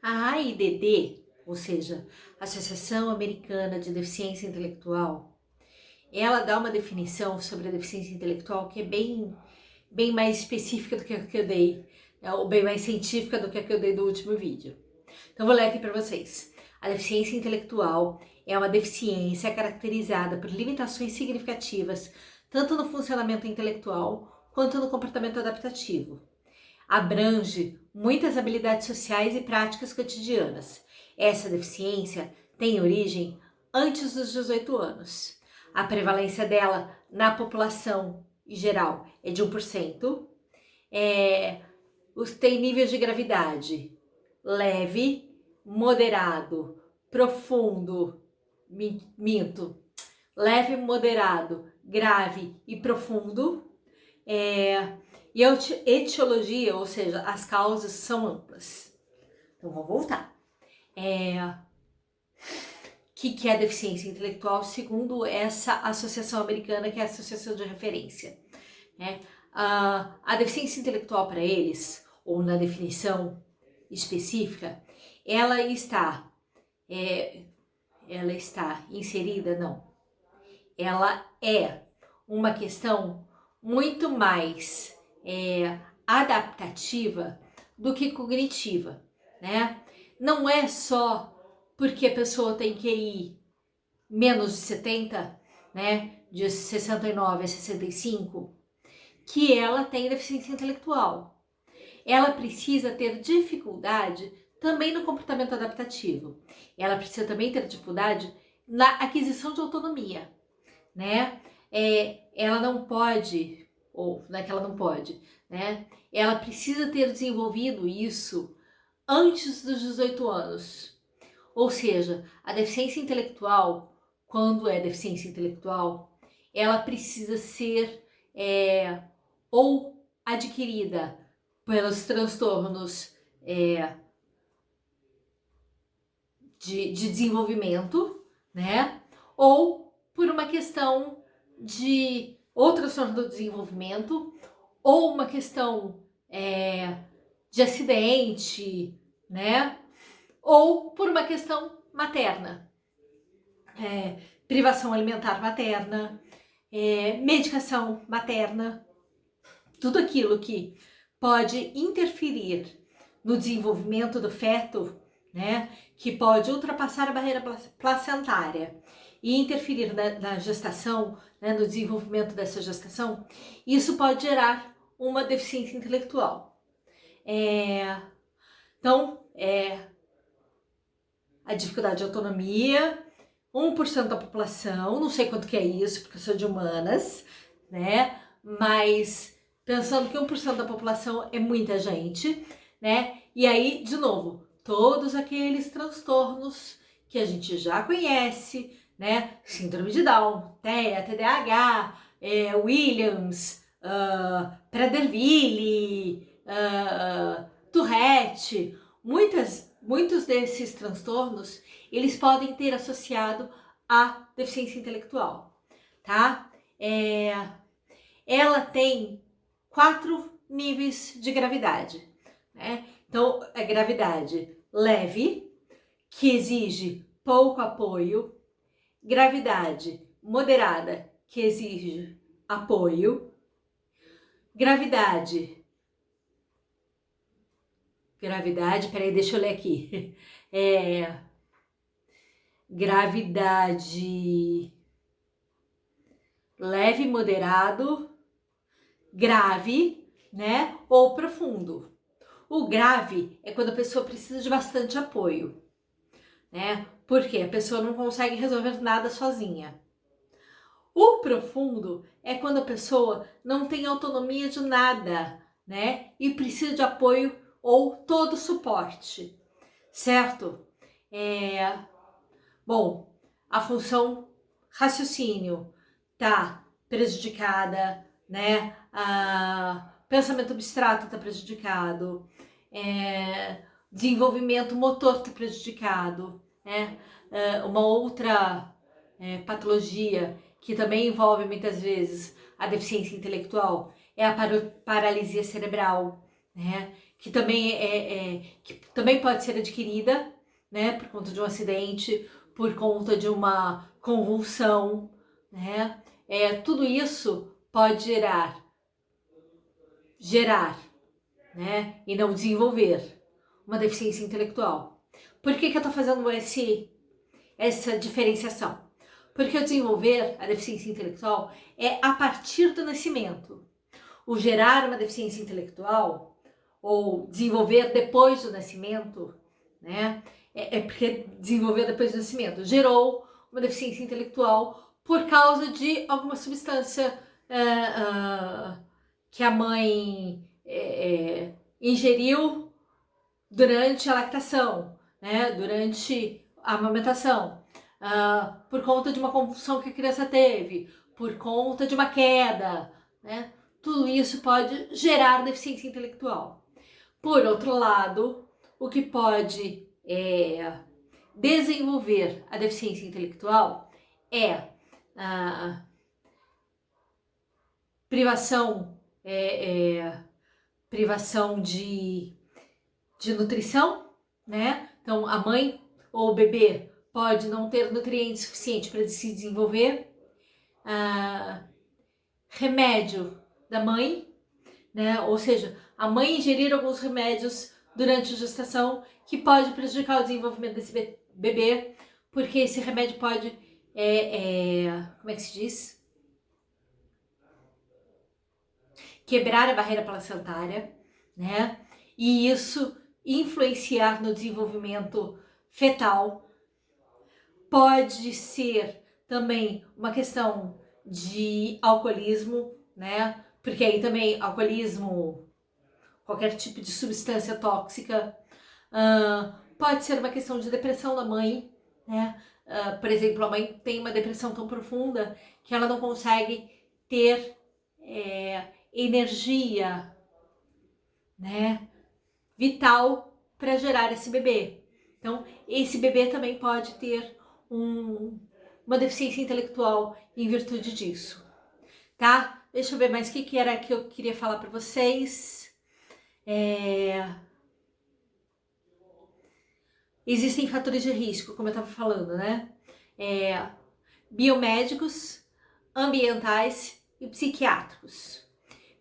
A AIDD, ou seja, Associação Americana de Deficiência Intelectual, ela dá uma definição sobre a deficiência intelectual que é bem mais específica do que a que eu dei, né, ou bem mais científica do que a que eu dei no último vídeo. Então vou ler aqui para vocês. A deficiência intelectual é uma deficiência caracterizada por limitações significativas tanto no funcionamento intelectual quanto no comportamento adaptativo. Abrange muitas habilidades sociais e práticas cotidianas. Essa deficiência tem origem antes dos 18 anos. A prevalência dela na população em geral é de 1%. Tem níveis de gravidade leve, moderado, profundo, leve, moderado, grave e profundo. E a etiologia, ou seja, as causas são amplas. Então vamos voltar. Que é a deficiência intelectual segundo essa associação americana, que é a associação de referência. A deficiência intelectual para eles, ou na definição específica, ela está inserida, não. Ela é uma questão muito mais adaptativa do que cognitiva, né? Não é só porque a pessoa tem QI menos de 70, né? De 69 a 65, que ela tem deficiência intelectual. Ela precisa ter dificuldade também no comportamento adaptativo. Ela precisa também ter dificuldade na aquisição de autonomia, né? Ela não pode, ou não é que ela não pode, né? Ela precisa ter desenvolvido isso antes dos 18 anos. Ou seja, a deficiência intelectual, quando é deficiência intelectual, ela precisa ser ou adquirida pelos transtornos de desenvolvimento, né? Ou por uma questão de transtorno do desenvolvimento, ou uma questão de acidente, né? Ou por uma questão materna, privação alimentar materna, medicação materna, tudo aquilo que pode interferir no desenvolvimento do feto, né, que pode ultrapassar a barreira placentária e interferir na gestação, né, no desenvolvimento dessa gestação, isso pode gerar uma deficiência intelectual. Então, a dificuldade de autonomia, 1% da população, não sei quanto que é isso, porque eu sou de humanas, né? Mas pensando que 1% da população é muita gente, né? E aí, de novo, todos aqueles transtornos que a gente já conhece, né? Síndrome de Down, TEA, TDAH, Williams, Prader-Willi, Tourette, muitos desses transtornos, eles podem ter associado à deficiência intelectual, tá? Ela tem 4 níveis de gravidade, né? Então, a gravidade leve, que exige pouco apoio, gravidade moderada, que exige apoio, gravidade, peraí, deixa eu ler aqui. Gravidade leve, moderado, grave, né? Ou profundo. O grave é quando a pessoa precisa de bastante apoio, né? Porque a pessoa não consegue resolver nada sozinha. O profundo é quando a pessoa não tem autonomia de nada, né? E precisa de apoio ou todo suporte, certo? Bom, a função raciocínio tá prejudicada, né? Pensamento abstrato tá prejudicado, desenvolvimento motor tá prejudicado, né? Uma outra patologia que também envolve muitas vezes a deficiência intelectual é a paralisia cerebral, né? que também pode ser adquirida, né, por conta de um acidente, por conta de uma convulsão, né? Tudo isso pode gerar, né, e não desenvolver uma deficiência intelectual. Por que eu tô fazendo essa diferenciação? Porque o desenvolver a deficiência intelectual é a partir do nascimento. O gerar uma deficiência intelectual, ou desenvolver depois do nascimento, né? Porque desenvolver depois do nascimento gerou uma deficiência intelectual por causa de alguma substância que a mãe ingeriu durante a lactação, né? Durante a amamentação, por conta de uma convulsão que a criança teve, por conta de uma queda, né? Tudo isso pode gerar deficiência intelectual. Por outro lado, o que pode desenvolver a deficiência intelectual é a privação de nutrição, né? Então, a mãe ou o bebê pode não ter nutrientes suficientes para se desenvolver. Remédio da mãe, né? Ou seja, a mãe ingerir alguns remédios durante a gestação que pode prejudicar o desenvolvimento desse bebê, porque esse remédio pode, como é que se diz? Quebrar a barreira placentária, né? E isso influenciar no desenvolvimento fetal. Pode ser também uma questão de alcoolismo, né? Porque aí também alcoolismo, qualquer tipo de substância tóxica, pode ser uma questão de depressão da mãe, né? Por exemplo, a mãe tem uma depressão tão profunda que ela não consegue ter energia, né, vital para gerar esse bebê. Então, esse bebê também pode ter uma deficiência intelectual em virtude disso, tá? Deixa eu ver mais o que era que eu queria falar para vocês. Existem fatores de risco, como eu estava falando, né? Biomédicos, ambientais e psiquiátricos.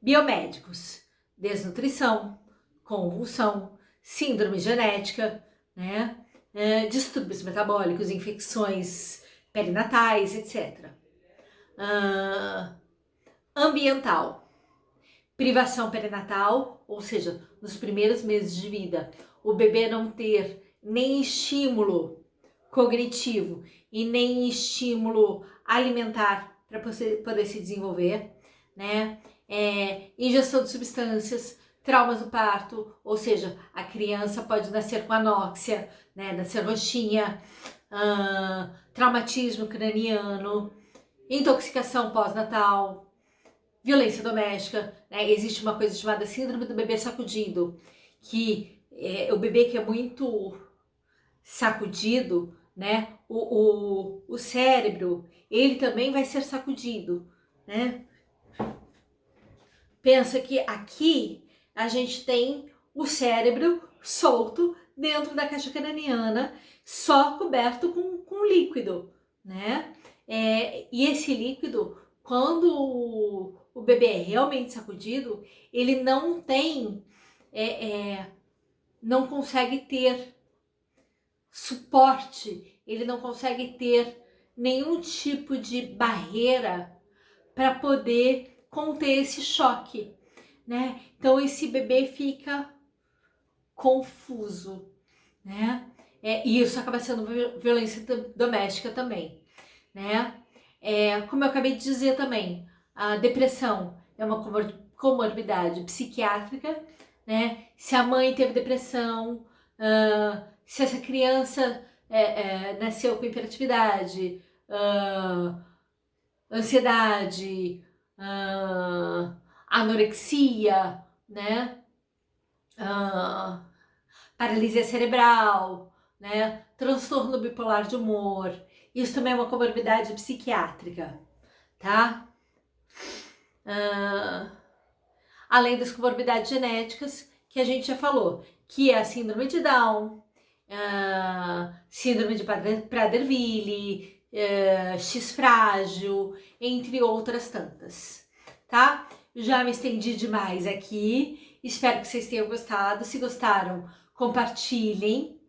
Biomédicos, desnutrição, convulsão, síndrome genética, né? Distúrbios metabólicos, infecções perinatais, etc. Ambiental, privação perinatal, ou seja, nos primeiros meses de vida, o bebê não ter nem estímulo cognitivo e nem estímulo alimentar para poder se desenvolver, né? Ingestão de substâncias, traumas do parto, ou seja, a criança pode nascer com anóxia, né? Nascer roxinha, traumatismo craniano, intoxicação pós-natal, violência doméstica, né? Existe uma coisa chamada síndrome do bebê sacudido, que o bebê que é muito sacudido, né? O cérebro, ele também vai ser sacudido, né? Pensa que aqui a gente tem o cérebro solto dentro da caixa craniana, só coberto com líquido, né? E esse líquido, quando o bebê é realmente sacudido, ele não tem, não consegue ter suporte, ele não consegue ter nenhum tipo de barreira para poder conter esse choque, né? Então esse bebê fica confuso, né? E isso acaba sendo violência doméstica também, né? Como eu acabei de dizer também, a depressão é uma comorbidade psiquiátrica, né? Se a mãe teve depressão, se essa criança nasceu com hiperatividade, ansiedade, anorexia, né? Paralisia cerebral, né? Transtorno bipolar de humor. Isso também é uma comorbidade psiquiátrica, tá? Além das comorbidades genéticas, que a gente já falou, que é a síndrome de Down, síndrome de Prader-Willi, X frágil, entre outras tantas, tá? Já me estendi demais aqui, espero que vocês tenham gostado. Se gostaram, compartilhem.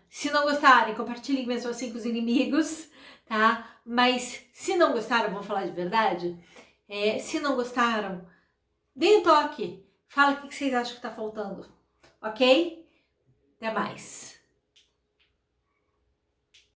Se não gostarem, compartilhem mesmo assim com os inimigos, tá? Mas se não gostaram, vamos falar de verdade, se não gostaram, deem um toque, fala o que vocês acham que tá faltando, ok? Até mais!